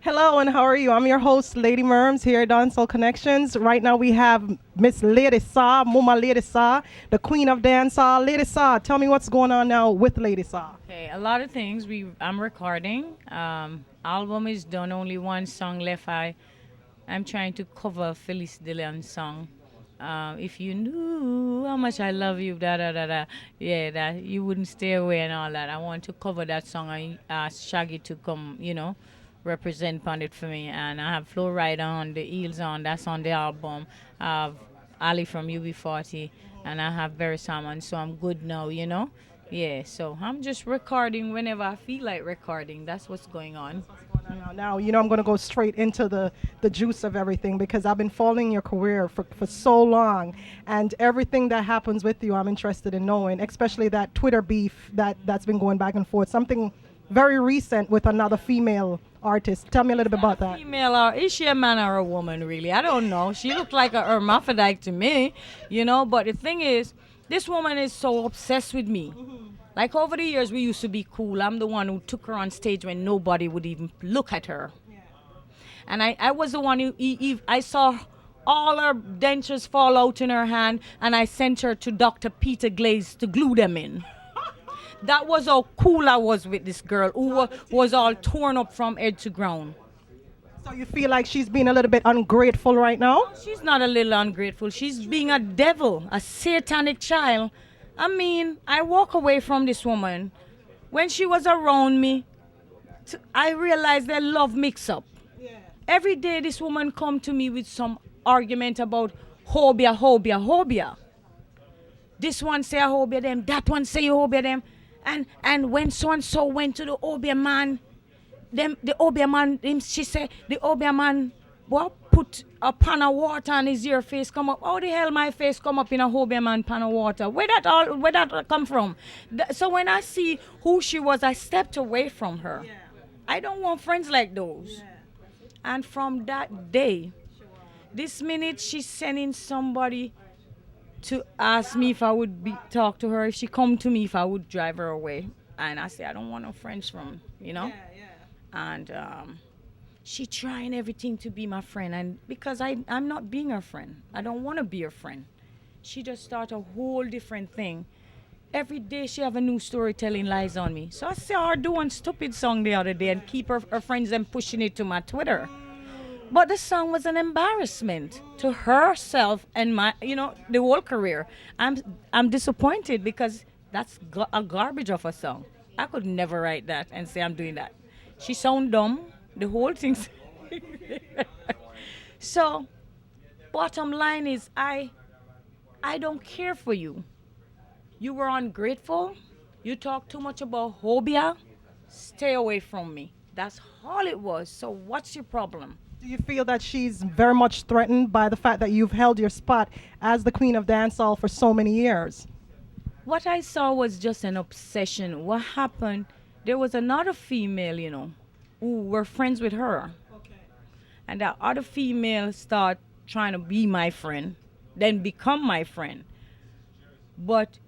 Hello, and how are you? I'm your host, Lady Merms, here at Dancehall Connections. Right now we have Miss Lady Sa, Muma Lady Sa, the queen of dancehall. Lady Sa, tell me what's going on now with Lady Sa. Okay, a lot of things. I'm recording. Album is done. Only one song left. I'm trying to cover Felice Dillon's song. If you knew how much I love you, da da da da, yeah, that you wouldn't stay away and all that. I want to cover that song. I asked Shaggy to come, represent on it for me. And I have Flow Rider on, the Eels on. That's on the album. I have Ali from UB40, and I have Barry Salmon. So I'm good now. Yeah, so I'm just recording whenever I feel like recording. That's what's going on. Now, I'm going to go straight into the juice of everything because I've been following your career for so long. And everything that happens with you, I'm interested in knowing, especially that Twitter beef that's been going back and forth. Something very recent with another female artist. Tell me a little bit about that. Female, or is she a man or a woman, really? I don't know. She looked like a hermaphrodite to me. But the thing is, this woman is so obsessed with me. Like over the years, we used to be cool. I'm the one who took her on stage when nobody would even look at her. And I was the one I saw all her dentures fall out in her hand, and I sent her to Dr. Peter Glaze to glue them in. That was how cool I was with this girl who was all torn up from head to ground. So you feel like she's being a little bit ungrateful right now? She's not a little ungrateful. She's being a devil, a satanic child. I mean, I walk away from this woman. When she was around me, I realized that love mix up. Yeah. Every day this woman come to me with some argument about hobia, hobia, hobia. This one say a hobia them, that one say a hobia them. And when so-and-so went to the hobia man, the hobia man, she said, the hobia man, put a pan of water on his ear, face come up. How the hell my face come up in a hobia man pan of water? Where that come from? So when I see who she was, I stepped away from her. Yeah. I don't want friends like those. Yeah. And from that day, this minute she's sending somebody to ask me if I would talk to her. If she come to me, if I would drive her away. And I say, I don't want no friends from. And she trying everything to be my friend, and because I'm not being her friend, I don't want to be her friend. She just start a whole different thing. Every day she have a new story telling lies on me. So I saw her do one stupid song the other day and keep her friends and pushing it to my Twitter. But the song was an embarrassment to herself and my, the whole career. I'm disappointed because that's a garbage of a song. I could never write that and say I'm doing that. She sound dumb. The whole thing. So, bottom line is, I don't care for you. You were ungrateful. You talk too much about hobia. Stay away from me. That's all it was. So, what's your problem? Do you feel that she's very much threatened by the fact that you've held your spot as the queen of dancehall for so many years? What I saw was just an obsession. What happened? There was another female, who were friends with her. Okay. And that other female start trying to be my friend, then become my friend. But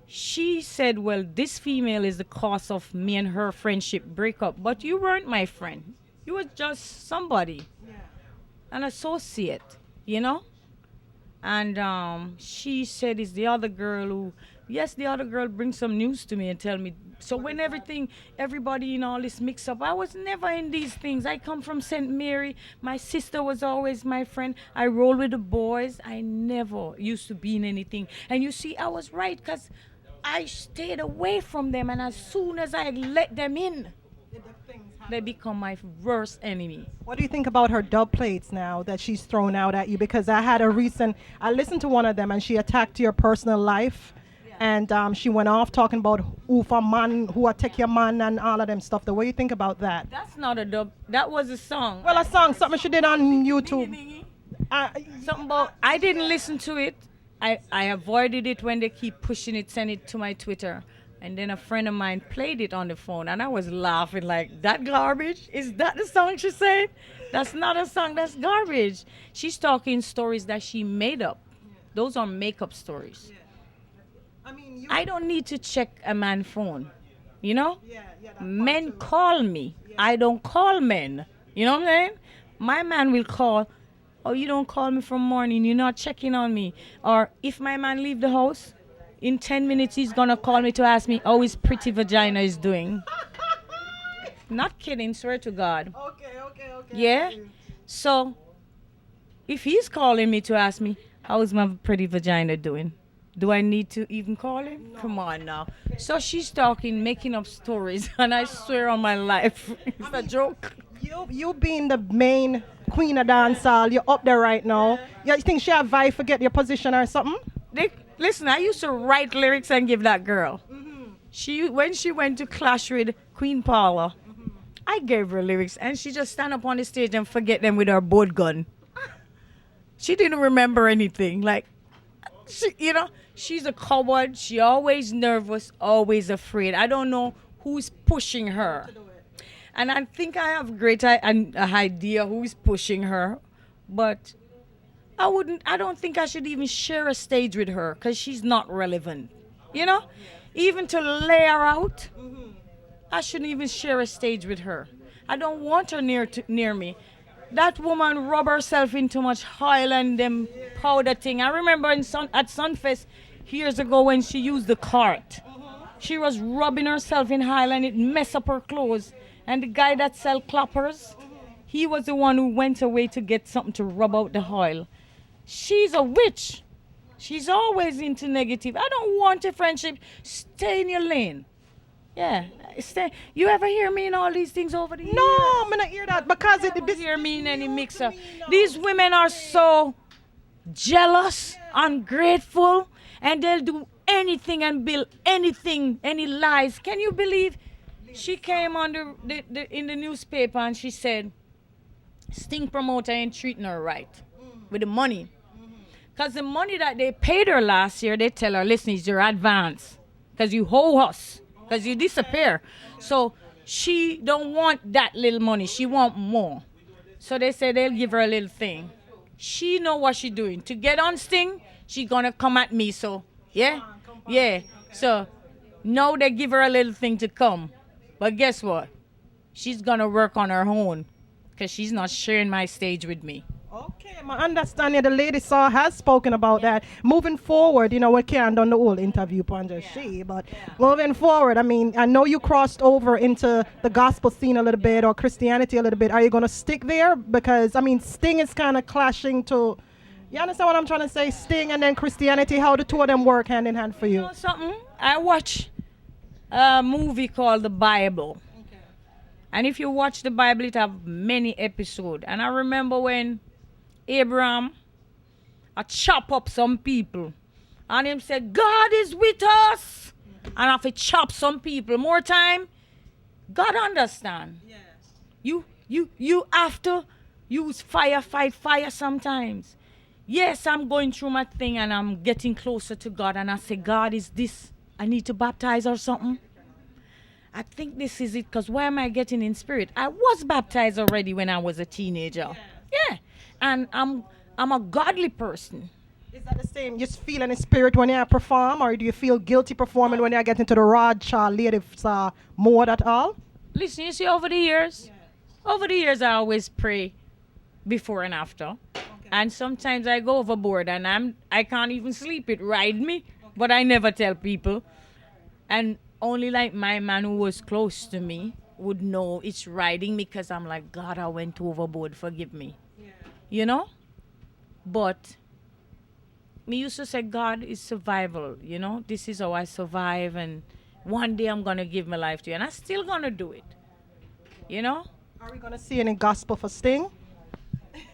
she said, well, this female is the cause of me and her friendship breakup. But you weren't my friend. You were just somebody, an associate. And she said it's the other girl who, yes, the other girl brings some news to me and tell me. So when everybody in all this mix up, I was never in these things. I come from St. Mary. My sister was always my friend. I roll with the boys. I never used to be in anything. And you see, I was right because I stayed away from them. And as soon as I let them in, they become my worst enemy. What do you think about her dub plates now that she's thrown out at you? Because I listened to one of them and she attacked your personal life. And she went off talking about who for man, who I take your man and all of them stuff. The way you think about that? That's not a dub. That was a song. Well, a song, something she did on YouTube. Something about, I didn't listen to it. I avoided it when they keep pushing it, send it to my Twitter. And then a friend of mine played it on the phone, and I was laughing like, that garbage? Is that the song she said? That's not a song, that's garbage. She's talking stories that she made up. Those are make-up stories. I don't need to check a man's phone, Men call me. I don't call men. You know what I'm saying? My man will call. Oh, you don't call me from morning. You're not checking on me. Or if my man leave the house, in 10 minutes he's gonna call me to ask me how his pretty vagina is doing. Not kidding, swear to God. Okay. Yeah? So if he's calling me to ask me how is my pretty vagina doing, do I need to even call him? No. Come on now. So she's talking, making up stories, and I swear on my life, it's a joke. You being the main queen of dancehall, you're up there right now. You think she have vibe forget your position or something? Listen, I used to write lyrics and give that girl. When she went to clash with Queen Paula, I gave her lyrics, and she just stand up on the stage and forget them with her boat gun. She didn't remember anything. Like, she's a coward. She always nervous, always afraid. I don't know who's pushing her. And I think I have an idea who's pushing her, but I don't think I should even share a stage with her because she's not relevant. You know? Even to lay her out, I shouldn't even share a stage with her. I don't want her near me. That woman rub herself in too much oil and them powder thing. I remember at Sunfest years ago when she used the cart. She was rubbing herself in oil and it messed up her clothes. And the guy that sell clappers, he was the one who went away to get something to rub out the oil. She's a witch. She's always into negative. I don't want a friendship. Stay in your lane. Yeah. You ever hear me in all these things over the years? No, I'm gonna hear that because it don't hear me in any mix-up. These women are so jealous, ungrateful, and they'll do anything and build anything, any lies. Can you believe? She came on in the newspaper and she said, Sting promoter ain't treating her right with the money. Because the money that they paid her last year, they tell her, listen, it's your advance. Because you owe us. Because you disappear. So she don't want that little money. She want more. So they say they'll give her a little thing. She know what she doing. To get on Sting, she gonna come at me. So, yeah? Yeah. So now they give her a little thing to come. But guess what? She's gonna work on her own. Because she's not sharing my stage with me. Okay, my understanding, the lady saw has spoken about that. Moving forward, we can't done the whole interview upon just but moving forward, I mean, I know you crossed over into the gospel scene a little bit or Christianity a little bit. Are you going to stick there? Because, I mean, Sting is kind of clashing to, you understand what I'm trying to say? Sting and then Christianity, how the two of them work hand in hand for you? You know something? I watch a movie called The Bible. Okay. And if you watch the Bible, it have many episodes. And I remember when Abraham chop up some people and him said God is with us and if he chop some people more time, God understand. Yes. You have to use fight fire sometimes. Yes, I'm going through my thing and I'm getting closer to God and I say, God, is this I need to baptize or something? I think this is it because why am I getting in spirit? I was baptized already when I was a teenager. Yeah. And I'm a godly person. Is that the same? You feel in spirit when you perform, or do you feel guilty performing when you get into the rod child ladies mode at all? Listen, you see, over the years, I always pray before and after. Okay. And sometimes I go overboard and I can't even sleep. It ride me, but I never tell people. And only like my man who was close to me would know it's riding me because I'm like, God, I went overboard. Forgive me. You know? But me used to say God is survival, This is how I survive and one day I'm going to give my life to you and I'm still going to do it. Are we going to see any gospel for Sting?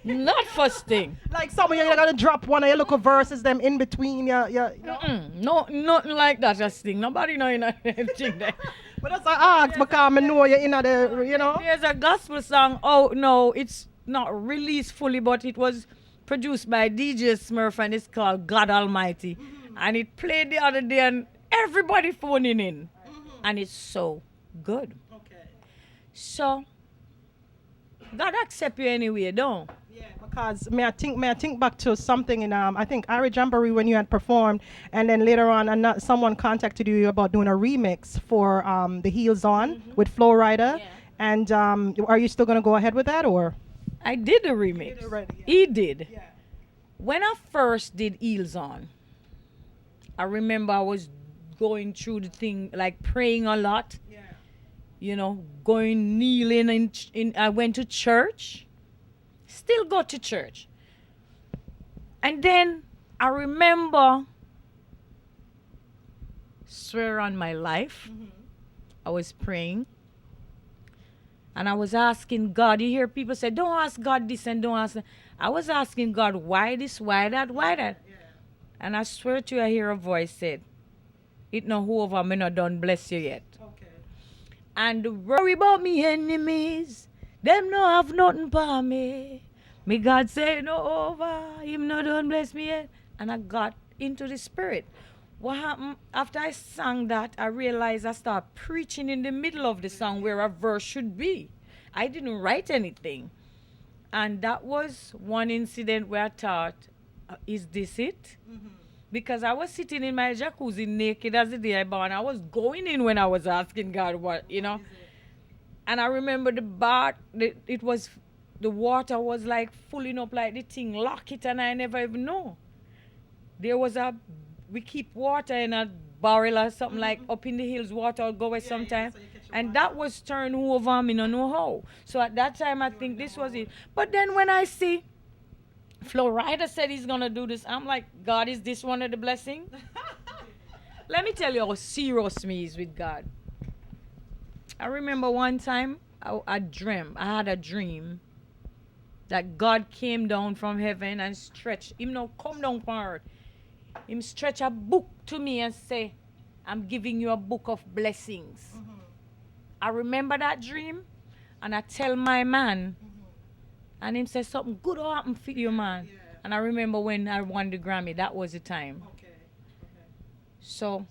Not for Sting. Like some of you're going to drop one of your little verses them in between No, nothing like that a Sting. Nobody know anything there. But that's I ask because I know you're in the, There's a gospel song. Oh, no, it's not released fully, but it was produced by DJ Smurf and it's called God Almighty. And it played the other day and everybody phoning in. And it's so good. Okay. So, God accept you anyway, don't? Yeah, because may I think back to something in I think Irish Jamboree when you had performed, and then later on someone contacted you about doing a remix for the Heels On with Flo Rida. Yeah. And are you still going to go ahead with that, or? I did a remix. did already, yeah. He did. Yeah. When I first did Heels On, I remember I was going through the thing, like praying a lot, Yeah. you know, going kneeling I went to church, still go to church. And then I remember swear on my life. I was praying. And I was asking God, you hear people say, don't ask God this and don't ask that. I was asking God, why this, why that, why that? Yeah. And I swear to you, I hear a voice said, it no whoever me not done bless you yet. Okay. And worry about me enemies, them no have nothing for me. Me God say no over, him no done bless me yet. And I got into the spirit. What happened after I sang that, I realized I started preaching in the middle of the song where a verse should be. I didn't write anything. And that was one incident where I thought, is this it? Because I was sitting in my jacuzzi naked as the day I born. I was going in when I was asking God what, you know. And I remember the bath, the water was like filling up like the thing, lock it, and I never even know. There was we keep water in a barrel or something like up in the hills, water will go away sometime. so you catch your And water. that was turned over, me no know how. So at that time, I think this was it. But then when I see Florida said he's going to do this, I'm like, God, is this one of the blessings? Let me tell you how serious me is with God. I remember one time I had a dream that God came down from heaven and stretched, him now come down from earth. Him stretch a book to me and say, I'm giving you a book of blessings. I remember that dream and I tell my man and him say something good will happen for you, man. Yeah. And I remember when I won the Grammy, that was the time. Okay. So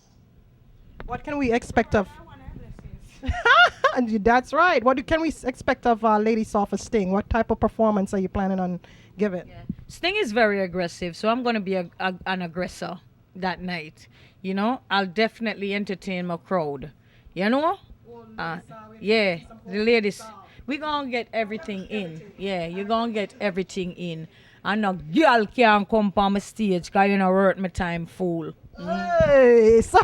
What can we expect of? That's right. What can we expect of Lady Saw for Sting? What type of performance are you planning on giving? yeah. Sting is very aggressive, so I'm going to be an aggressor that night. You know, I'll definitely entertain my crowd. You know? Yeah, the ladies. We're going to get everything in. Yeah, you're going to get everything in. And no girl can't come on my stage because you know, hurt my time fool. Hey, so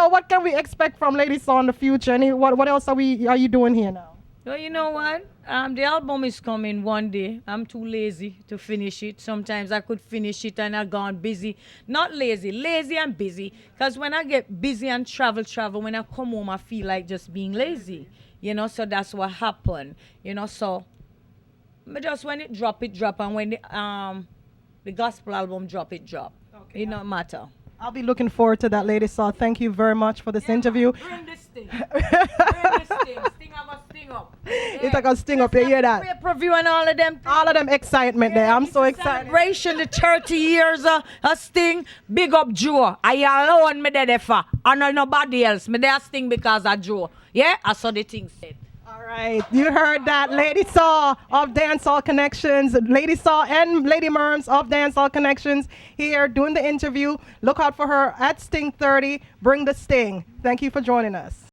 what can we expect from Lady Saw in the future? What else are you doing here now? Well, you know what? The album is coming one day. I'm too lazy to finish it. Sometimes I could finish it and I've gone busy. Not lazy and busy. Because when I get busy and travel, when I come home, I feel like just being lazy. You know, so that's what happened. You know, so just when it drop. And when the gospel album drop, it drop. Okay. It don't matter. I'll be looking forward to that, Lady Saw. Thank you very much for this interview. Bring this thing. Bring this thing. Sting I got sting up. It's like a sting up, you hear that? Pay-per-view and all of them. All of them excitement there. I'm It's so a excited. Celebration the 30 years of Sting. Big up Joe. I alone me there for. And not nobody else. Me there Sting because of Joe. Yeah, I saw the thing said. All right, you heard that. Lady Saw of Dancehall Connections, Lady Saw and Lady Merms of Dancehall Connections here doing the interview. Look out for her at Sting 30. Bring the Sting. Thank you for joining us.